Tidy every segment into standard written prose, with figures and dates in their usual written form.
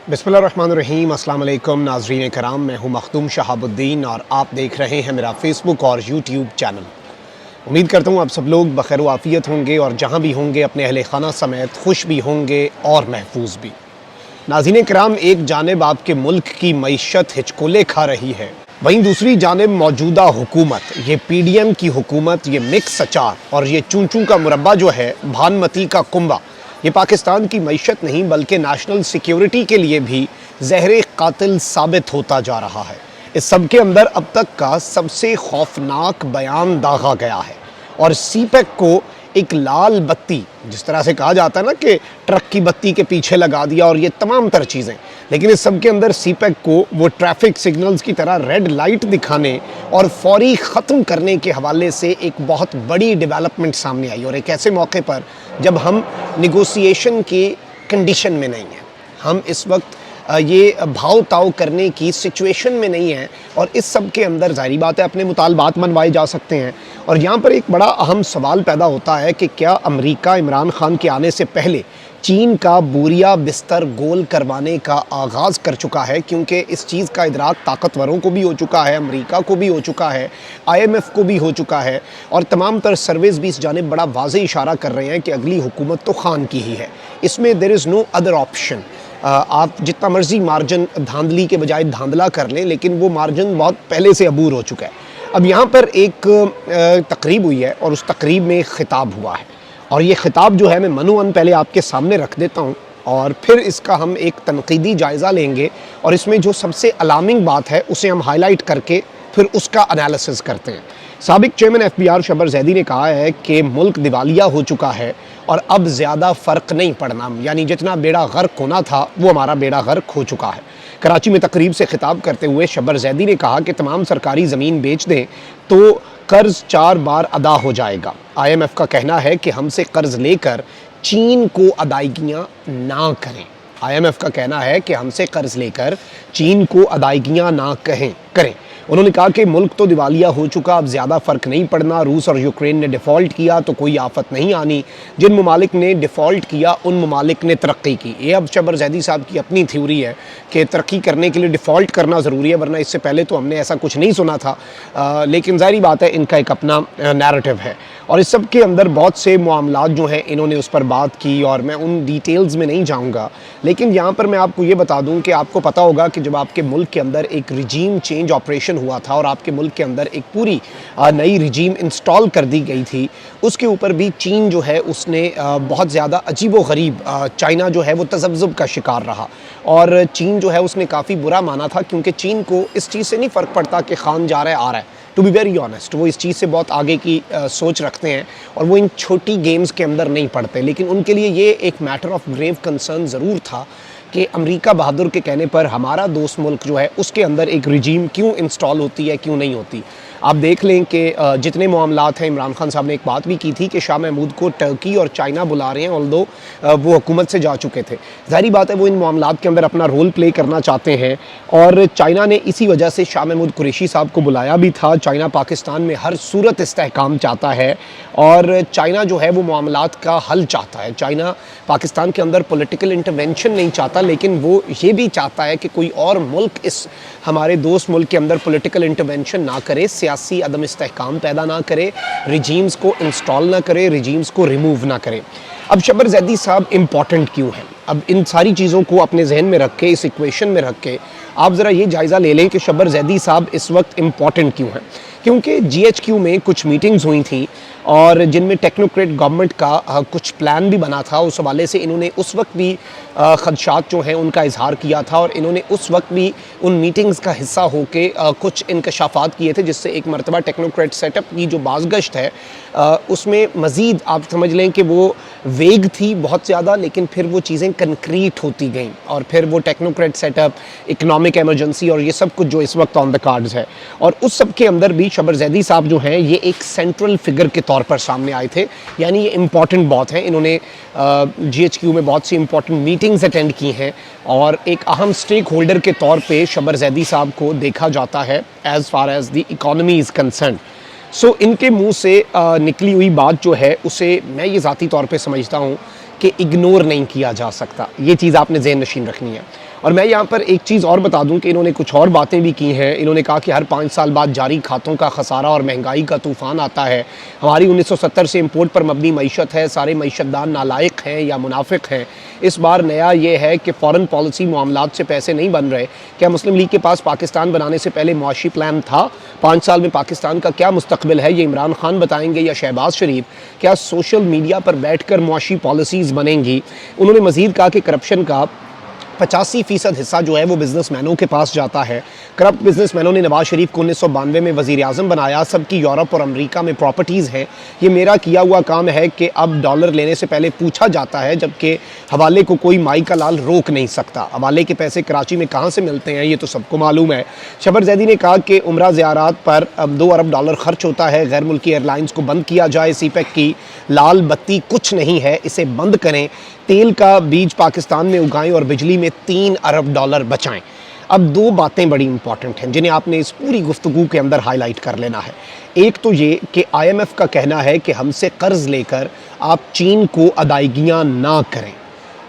बिस्मिल्लाहिर्रहमानिर्रहीम, अस्सलाम वालेकुम नाज़रीन कराम। मैं हूँ मखदूम शहाबुद्दीन और आप देख रहे हैं मेरा फ़ेसबुक और यूट्यूब चैनल। उम्मीद करता हूँ आप सब लोग बखैर व आफ़ियत होंगे और जहाँ भी होंगे अपने अहले खाना समेत खुश भी होंगे और महफूज भी। नाज़रीन कराम, एक जानिब आपके मुल्क की मईशत हिचकोले खा रही है, वहीं दूसरी जानिब मौजूदा हुकूमत, ये पीडीएम की हुकूमत, ये मिक्स अचार और ये चूं चूं का मुरब्बा जो है, भानमती का कुंबा, ये पाकिस्तान की मईशत नहीं बल्कि नेशनल सिक्योरिटी के लिए भी ज़हर कातिल साबित होता जा रहा है। इस सब के अंदर अब तक का सबसे खौफनाक बयान दागा गया है और सीपेक को एक लाल बत्ती, जिस तरह से कहा जाता है ना कि ट्रक की बत्ती के पीछे लगा दिया और ये तमाम तर चीज़ें, लेकिन इस सब के अंदर सीपेक को वो ट्रैफिक सिग्नल्स की तरह रेड लाइट दिखाने और फौरी ख़त्म करने के हवाले से एक बहुत बड़ी डेवलपमेंट सामने आई। और एक ऐसे मौके पर जब हम निगोसिएशन के कंडीशन में नहीं हैं, हम इस वक्त ये भाव ताव करने की सिचुएशन में नहीं है और इस सब के अंदर ज़ाहिर बात है अपने मुतालबात मनवाए जा सकते हैं। और यहाँ पर एक बड़ा अहम सवाल पैदा होता है कि क्या अमेरिका इमरान खान के आने से पहले चीन का बोरिया बिस्तर गोल करवाने का आगाज़ कर चुका है, क्योंकि इस चीज़ का इदराक ताकतवरों को भी हो चुका है, अमेरिका को भी हो चुका है, IMF को भी हो चुका है और तमाम तर सर्वेस भी इस जानिब बड़ा वाज़े इशारा कर रहे हैं कि अगली हुकूमत तो खान की ही है, इसमें there is no other option. आप जितना मर्जी मार्जिन धांधली के बजाय धांधला कर लें, लेकिन वो मार्जिन बहुत पहले से अबूर हो चुका है। अब यहाँ पर एक तकरीब हुई है और उस तकरीब में एक ख़िताब हुआ है और ये ख़िताब जो है मैं मनोअन पहले आपके सामने रख देता हूँ और फिर इसका हम एक तनकीदी जायज़ा लेंगे और इसमें जो सबसे अलार्मिंग बात है उसे हम हाईलाइट करके फिर उसका एनालिसिस करते हैं। साबिक चेयरमैन FBR शब्बर जैदी ने कहा है कि मुल्क दिवालिया हो चुका है और अब ज़्यादा फ़र्क नहीं पड़ना, यानी जितना बेड़ा गर्क होना था वो हमारा बेड़ा गर्क हो चुका है। कराची में तकरीब से खिताब करते हुए शब्बर जैदी ने कहा कि तमाम सरकारी ज़मीन बेच दें तो कर्ज़ 4 बार अदा हो जाएगा। IMF का कहना है कि हमसे कर्ज़ लेकर चीन को अदायगियाँ ना करें। IMF का कहना है कि हमसे कर्ज़ लेकर चीन को अदायगियाँ ना करें। उन्होंने कहा कि मुल्क तो दिवालिया हो चुका, अब ज़्यादा फ़र्क नहीं पड़ना। रूस और यूक्रेन ने डिफ़ॉल्ट किया तो कोई आफत नहीं आनी, जिन ममालिक ने डिफ़ॉल्ट किया उन ममालिक ने तरक्की की। ये अब शब्बर जैदी साहब की अपनी थ्योरी है कि तरक्की करने के लिए डिफ़ॉल्ट करना ज़रूरी है, वरना इससे पहले तो हमने ऐसा कुछ नहीं सुना था। लेकिन ज़ाहिर बात है इनका एक अपना नैरेटिव है और इस सब के अंदर बहुत से मामलात जो हैं इन्होंने उस पर बात की और मैं उन डिटेल्स में नहीं जाऊँगा। लेकिन यहाँ पर मैं आपको ये बता दूँ कि आपको पता होगा कि जब आपके मुल्क के अंदर एक रिजीम चेंज ऑपरेशन हुआ था और आपके मुल्क के अंदर एक पूरी नई रिजीम इंस्टॉल कर दी गई थी, उसके ऊपर भी चीन जो है उसने बहुत ज़्यादा अजीब व गरीब, चाइना जो है वो तज़ब्ज़ुब का शिकार रहा और चीन जो है उसने काफ़ी बुरा माना था, क्योंकि चीन को इस चीज़ से नहीं फ़र्क पड़ता कि खान जा रहा है आ रहा है। टू बी वेरी ऑनेस्ट, वो इस चीज़ से बहुत आगे की सोच रखते हैं और वो इन छोटी गेम्स के अंदर नहीं पड़ते। लेकिन उनके लिए ये एक मैटर ऑफ ग्रेव कंसर्न ज़रूर था कि अमेरिका बहादुर के कहने पर हमारा दोस्त मुल्क जो है उसके अंदर एक रिजीम क्यों इंस्टॉल होती है, क्यों नहीं होती। आप देख लें कि जितने मामलात हैं, इमरान खान साहब ने एक बात भी की थी कि शाह महमूद को टर्की और चाइना बुला रहे हैं, ऑल्दो वो हुकूमत से जा चुके थे। ज़ाहिर बात है वो इन मामलात के अंदर अपना रोल प्ले करना चाहते हैं और चाइना ने इसी वजह से शाह महमूद कुरैशी साहब को बुलाया भी था। चाइना पाकिस्तान में हर सूरत इस्तेहकाम चाहता है और चाइना जो है वो मामलात का हल चाहता है। चाइना पाकिस्तान के अंदर पॉलिटिकल इंटरवेंशन नहीं चाहता, लेकिन वो ये भी चाहता है कि कोई और मुल्क इस हमारे दोस्त मुल्क के अंदर पॉलिटिकल इंटरवेंशन ना करे, सियासी अदम इस्तेहकाम पैदा ना करे, रिजीम्स को इंस्टॉल ना करे, रिजीम्स को रिमूव ना करे। अब शब्बर जैदी साहब इम्पॉर्टेंट क्यों हैं? अब इन सारी चीज़ों को अपने जहन में रख के, इस इक्वेशन में रख के आप ज़रा ये जायज़ा ले लें कि शब्बर जैदी साहब इस वक्त इम्पॉर्टेंट क्यों हैं। क्योंकि GHQ में कुछ मीटिंग्स हुई थी और जिनमें टेक्नोक्रेट गवर्नमेंट का कुछ प्लान भी बना था। उस हवाले से इन्होंने उस वक्त भी खदशात जो हैं उनका इजहार किया था और इन्होंने उस वक्त भी उन मीटिंग्स का हिस्सा होके कुछ इंकशाफात किए थे, जिससे एक मरतबा टेक्नोक्रेट सेटअप की जो बाज़गश्त है उसमें मज़ीद आप समझ लें कि वो वेग थी बहुत ज़्यादा, लेकिन फिर वो चीज़ें कंक्रीट होती गईं और फिर वो टेक्नोक्रेट सेटअप, इकनॉमिक एमरजेंसी और ये सब कुछ जो इस वक्त ऑन द कार्ड्स है। और उस सब के अंदर भी शब्बर जैदी साहब जो हैं ये एक सेंट्रल फिगर के तौर पर सामने आए थे, यानी ये इम्पॉर्टेंट बहुत हैं। इन्होंने GHQ में बहुत सी इंपॉर्टेंट मीटिंग्स अटेंड की हैं और एक अहम स्टेक होल्डर के तौर पे शब्बर जैदी साहब को देखा जाता है as far as the economy is concern. So इनके मुंह से निकली हुई बात जो है उसे मैं ये ज़ाती तौर पे समझता हूँ कि इग्नोर नहीं किया जा सकता। ये चीज़ आपने ज़हन नशीन रखनी है। और मैं यहाँ पर एक चीज़ और बता दूं कि इन्होंने कुछ और बातें भी की हैं। इन्होंने कहा कि हर 5 साल बाद जारी खातों का खसारा और महंगाई का तूफ़ान आता है। हमारी 1970 से इम्पोर्ट पर मबनी मईशत है, सारे मईशतदान नालायक हैं या मुनाफिक हैं। इस बार नया ये है कि फ़ॉरेन पॉलिसी मामलात से पैसे नहीं बन रहे। क्या मुस्लिम लीग के पास पाकिस्तान बनाने से पहले मुआशी प्लान था? 5 साल में पाकिस्तान का क्या मुस्तकबिल है, ये इमरान खान बताएंगे या शहबाज शरीफ? क्या सोशल मीडिया पर बैठकर मुआशी पॉलिसीज़ बनेंगी? उन्होंने मज़ीद कहा कि करप्शन का 85% हिस्सा जो है वो बिजनेसमैनों के पास जाता है। करप्ट बिजनेसमैनों ने नवाज शरीफ को 1992 में वज़ीर आज़म बनाया। सबकी यूरोप और अमेरिका में प्रॉपर्टीज़ हैं। ये मेरा किया हुआ काम है कि अब डॉलर लेने से पहले पूछा जाता है, जबकि हवाले को कोई माई का लाल रोक नहीं सकता। हवाले के पैसे कराची में कहाँ से मिलते हैं ये तो सबको मालूम है। शबर जैदी ने कहा कि उम्रा ज़ियारात पर अब $2 अरब खर्च होता है। गैर मुल्की एयरलाइंस को बंद किया जाए। सीपैक की लाल बत्ती कुछ नहीं है, इसे बंद करें। तेल का बीज पाकिस्तान में उगाएं और बिजली में $3 अरब बचाएं। अब 2 बातें बड़ी इंपॉर्टेंट हैं जिन्हें आपने इस पूरी गुफ्तगू के अंदर हाईलाइट कर लेना है। एक तो ये कि IMF का कहना है कि हमसे कर्ज लेकर आप चीन को अदायगियाँ ना करें।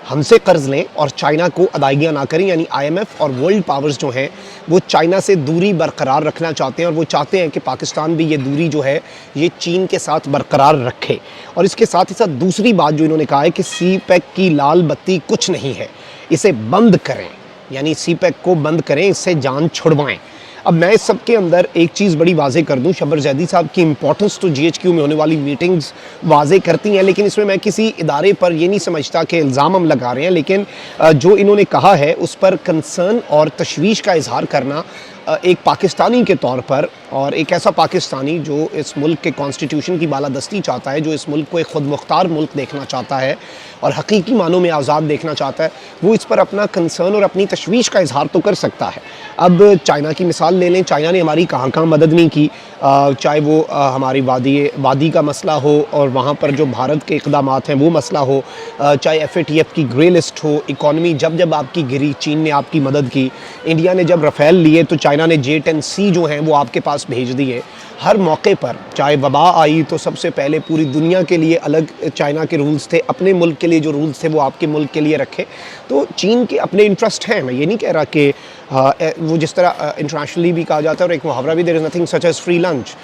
हमसे कर्ज लें और चाइना को अदायगियाँ ना करें, यानी IMF और वर्ल्ड पावर्स जो हैं वो चाइना से दूरी बरकरार रखना चाहते हैं और वो चाहते हैं कि पाकिस्तान भी ये दूरी जो है ये चीन के साथ बरकरार रखे। और इसके साथ ही साथ दूसरी बात जो इन्होंने कहा है कि सीपैक की लाल बत्ती कुछ नहीं है, इसे बंद करें, यानी सीपैक को बंद करें, इससे जान छुड़वाएं। अब मैं इस सब के अंदर एक चीज़ बड़ी वाजे कर दूं, शबर जैदी साहब की इंपॉर्टेंस तो GHQ में होने वाली मीटिंग्स वाजे करती हैं, लेकिन इसमें मैं किसी इदारे पर ये नहीं समझता कि इल्ज़ाम हम लगा रहे हैं, लेकिन जो इन्होंने कहा है उस पर कंसर्न और तशवीश का इजहार करना एक पाकिस्तानी के तौर पर, और एक ऐसा पाकिस्तानी जो इस मुल्क के कॉन्स्टिट्यूशन की बालादस्ती चाहता है, जो इस मुल्क को एक ख़ुद मुख्तार मुल्क देखना चाहता है और हकीकी मानों में आज़ाद देखना चाहता है, वो इस पर अपना कंसर्न और अपनी तशवीश का इजहार तो कर सकता है। अब चाइना की मिसाल ले लें, चाइना ने हमारी कहाँ कहाँ मदद नहीं की, चाहे वो हमारी वादी का मसला हो और वहाँ पर जो भारत के इक़दामात हैं वो मसला हो, चाहे FATF की ग्रे लिस्ट हो, इकॉनमी जब जब आपकी गिरी चीन ने आपकी मदद की, इंडिया ने जब रफ़ेल लिए तो चाइना ने J-10C जो हैं वो आपके पास भेज दिए। हर मौके पर चाहे वबा आई तो सबसे पहले पूरी दुनिया के लिए अलग चाइना के रूल्स थे, अपने मुल्क के लिए जो रूल्स थे वो आपके मुल्क के लिए रखे। तो चीन के अपने इंटरेस्ट हैं, मैं ये नहीं कह रहा कि वो जिस तरह इंटरनेशनली भी कहा जाता है और एक मुहावरा भी, there is nothing such as free lunch.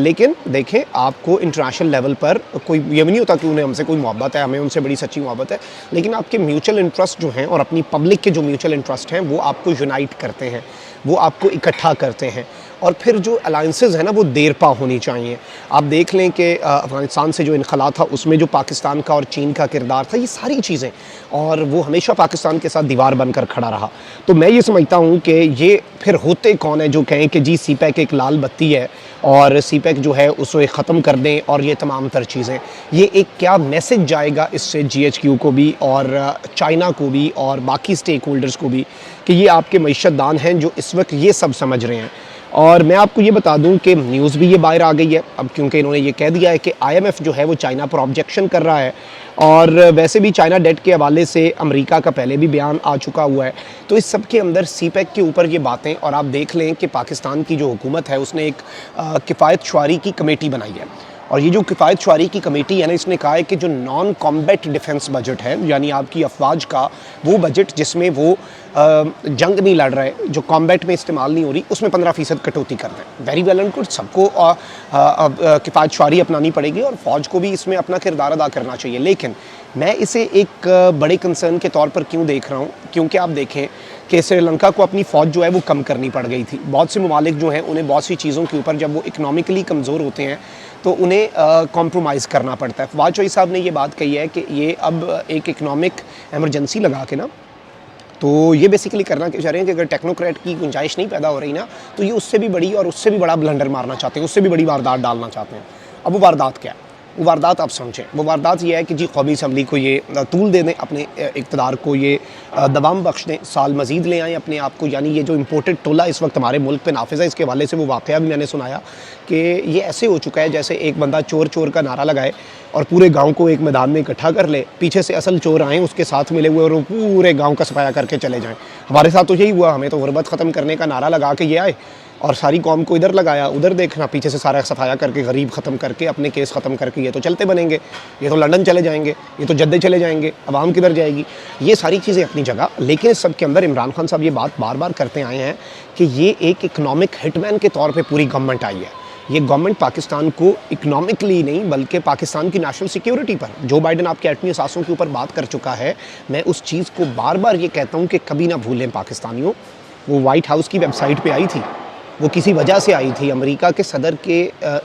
लेकिन देखें, आपको इंटरनेशनल लेवल पर कोई ये भी नहीं होता कि उन्हें हमसे कोई मोहब्बत है, हमें उनसे बड़ी सच्ची मोहब्बत है, लेकिन आपके म्यूचुअल इंटरेस्ट जो हैं और अपनी पब्लिक के जो म्यूचुअल इंटरेस्ट हैं वो आपको यूनाइट करते हैं, वो आपको इकट्ठा करते हैं। और फिर जो अलाइंसेस हैं ना वो देरपा होनी चाहिए। आप देख लें कि अफ़गानिस्तान से जो इनखला था उसमें जो पाकिस्तान का और चीन का किरदार था, ये सारी चीज़ें, और वो हमेशा पाकिस्तान के साथ दीवार बनकर खड़ा रहा। तो मैं ये समझता हूँ कि ये फिर होते कौन है जो कहें कि जी सीपैक एक लाल बत्ती है और सीपैक जो है उसे ख़त्म कर दें और ये तमाम तर चीज़ें, ये एक क्या मैसेज जाएगा इससे GHQ को भी और चाइना को भी और बाकी स्टेक होल्डर्स को भी कि ये आपके मईशतदान हैं जो इस वक्त ये सब समझ रहे हैं। और मैं आपको ये बता दूं कि न्यूज़ भी ये बाहर आ गई है अब, क्योंकि इन्होंने ये कह दिया है कि IMF जो है वो चाइना पर ऑब्जेक्शन कर रहा है, और वैसे भी चाइना डेट के हवाले से अमेरिका का पहले भी बयान आ चुका हुआ है। तो इस सब के अंदर सीपैक के ऊपर ये बातें, और आप देख लें कि पाकिस्तान की जो हुकूमत है उसने एक किफ़ायत शुआरी की कमेटी बनाई है, और ये जो किफ़ायत शुआरी की कमेटी है ना, इसने कहा है कि जो नॉन कॉम्बैट डिफेंस बजट है, यानी आपकी अफवाज का वो बजट जिसमें वो जंग नहीं लड़ रहे, जो कॉम्बैट में इस्तेमाल नहीं हो रही, उसमें 15% कटौती करना है। वेरी वेल एंड गुड, सबको किफ़ायत शुआरी अपनानी पड़ेगी और फ़ौज को भी इसमें अपना किरदार अदा करना चाहिए। लेकिन मैं इसे एक बड़े कंसर्न के तौर पर क्यों देख रहा हूँ, क्योंकि आप देखें कि श्रीलंका को अपनी फ़ौज जो है वो कम करनी पड़ गई थी। बहुत से ममालिक जो हैं उन्हें बहुत सी चीज़ों के ऊपर जब वो इकनॉमिकली कमज़ोर होते हैं तो उन्हें कॉम्प्रोमाइज़ करना पड़ता है। वाजपेयी साहब ने ये बात कही है कि ये अब एक इकनॉमिक एमरजेंसी लगा के ना, तो ये बेसिकली करना चाह रहे हैं कि अगर टेक्नोक्रेट की गुंजाइश नहीं पैदा हो रही ना, तो ये उससे भी बड़ी और उससे भी बड़ा ब्लंडर मारना चाहते हैं, उससे भी बड़ी वारदात डालना चाहते हैं। अब वो वारदात क्या है? वो वारदात आप समझें। वो वारदात ये है कि जी कौमी असम्बली को ये तूल दे दें, अपने इक़्तिदार को ये दवाम बख्श दें, साल मज़ीद ले आएँ अपने आप को। यानी ये जो इम्पोर्टेड टोला इस वक्त हमारे मुल्क पे नाफिज़ है, इसके हवाले से वो वाक़या भी मैंने सुनाया कि ये ऐसे हो चुका है जैसे एक बंदा चोर चोर का नारा लगाए और पूरे गांव को एक मैदान में इकट्ठा कर ले, पीछे से असल चोर आएँ उसके साथ मिले हुए और वो पूरे गांव का सफाया करके चले जाएं। हमारे साथ तो यही हुआ, हमें तो गुरबत ख़त्म करने का नारा लगा के ये आए, और सारी कौम को इधर लगाया, उधर देखना, पीछे से सारा सफाया करके, गरीब ख़त्म करके, अपने केस ख़त्म करके ये तो चलते बनेंगे, ये तो लंदन चले जाएंगे, ये तो जद्दे चले जाएंगे, अवाम किधर जाएगी। ये सारी चीज़ें अपनी जगह, लेकिन इस सब के अंदर इमरान खान साहब ये बात बार बार करते आए हैं कि ये एक इकनॉमिक हिटमैन के तौर पर पूरी गवर्नमेंट आई है। ये गवर्नमेंट पाकिस्तान को इकोनॉमिकली नहीं बल्कि पाकिस्तान की नेशनल सिक्योरिटी पर, जो बाइडन आपके एटमी असासों के ऊपर बात कर चुका है, मैं उस चीज़ को बार बार ये कहता हूँ कि कभी ना भूलें पाकिस्तानियों। वो वाइट हाउस की वेबसाइट पे आई थी, वो किसी वजह से आई थी। अमेरिका के सदर के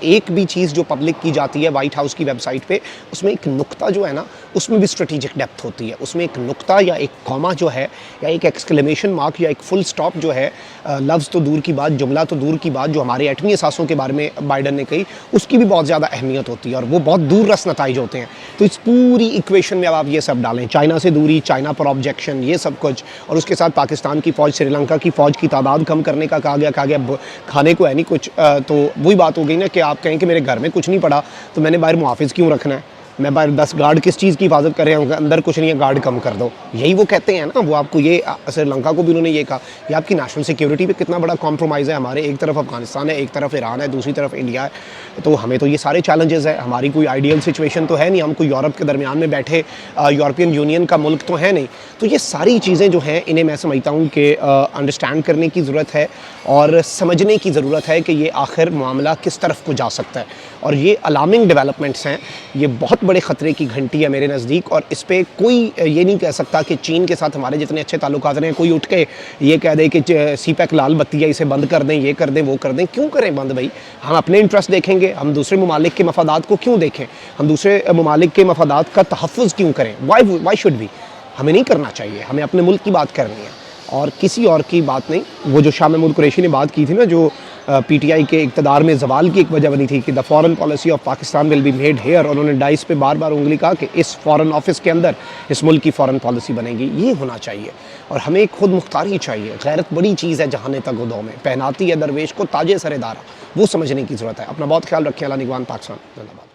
एक भी चीज़ जो पब्लिक की जाती है वाइट हाउस की वेबसाइट पे, उसमें एक नुक्ता जो है ना, उसमें भी स्ट्रेटेजिक डेप्थ होती है। उसमें एक नुक्ता या एक कॉमा जो है, या एक एक्सक्लेमेशन मार्क या एक फुल स्टॉप जो है, लफ्ज़ तो दूर की बात, जुमला तो दूर की बात, जो हमारे एटमी असासों के बारे में बाइडन ने कही, उसकी भी बहुत ज़्यादा अहमियत होती है और वो बहुत दूर रस नताइज होते हैं। तो इस पूरी इक्वेशन में अब आप ये सब डालें, चाइना से दूरी, चाइना पर ऑब्जेक्शन, ये सब कुछ, और उसके साथ पाकिस्तान की फ़ौज, श्रीलंका की फ़ौज की तादाद कम करने का कहा गया खाने को है नहीं कुछ, तो वही बात हो गई ना कि आप कहें कि मेरे घर में कुछ नहीं पड़ा तो मैंने बाहर मुहाफिज क्यों रखना है, मैं बाहर 10 गार्ड किस चीज़ की हिफाजत कर रहे हैं, अंदर कुछ नहीं है, गार्ड कम कर दो। यही वो कहते हैं ना, वो आपको ये श्रीलंका को भी उन्होंने ये कहा, ये आपकी नेशनल सिक्योरिटी पे कितना बड़ा कॉम्प्रोमाइज़ है। हमारे एक तरफ अफगानिस्तान है, एक तरफ ईरान है, दूसरी तरफ इंडिया है, तो हमें तो ये सारे चैलेंजेस है। हमारी कोई आइडियल सिचुएशन तो है नहीं, हम कोई यूरोप के दरमियान में बैठे यूरोपियन यूनियन का मुल्क तो है नहीं। तो ये सारी चीज़ें जो हैं, इन्हें मैं समझता हूँ कि अंडरस्टैंड करने की ज़रूरत है और समझने की ज़रूरत है कि ये आखिर मामला किस तरफ को जा सकता है। और ये अलार्मिंग डेवलपमेंट्स हैं, ये बहुत बड़े ख़तरे की घंटी है मेरे नज़दीक। और इस पर कोई ये नहीं कह सकता कि चीन के साथ हमारे जितने अच्छे ताल्लुकात रहे हैं, कोई उठ के ये कह दे कि सीपैक लाल बत्ती है, इसे बंद कर दें, ये कर दें, वो कर दें। क्यों करें बंद भाई? हम अपने इंटरेस्ट देखेंगे, हम दूसरे ममालिक के मफादात को क्यों देखें? हम दूसरे ममालिक के मफादात का तहफ़्फ़ुज़ क्यों करें? Why should be? हमें नहीं करना चाहिए, हमें अपने मुल्क की बात करनी है और किसी और की बात नहीं। वो जो शाह महमूद कुरैशी ने बात की थी ना, जो पीटीआई के इक़्तिदार में ज़वाल की एक वजह बनी थी कि the foreign policy of Pakistan will be made here, और उन्होंने डाइस पे बार बार उंगली कहा कि इस फॉरेन ऑफिस के अंदर इस मुल्क की फॉरेन पॉलिसी बनेगी। ये होना चाहिए और हमें खुद मुख्तारी चाहिए। गैरत बड़ी चीज़ है, जहाने तक गुदों में पहनाती है दरवेश को ताजे सरेदारा, वो समझने की ज़रूरत है। अपना बहुत ख्याल रखें। अल्लाह निगरान पाकिस्तान। धन्यवाद।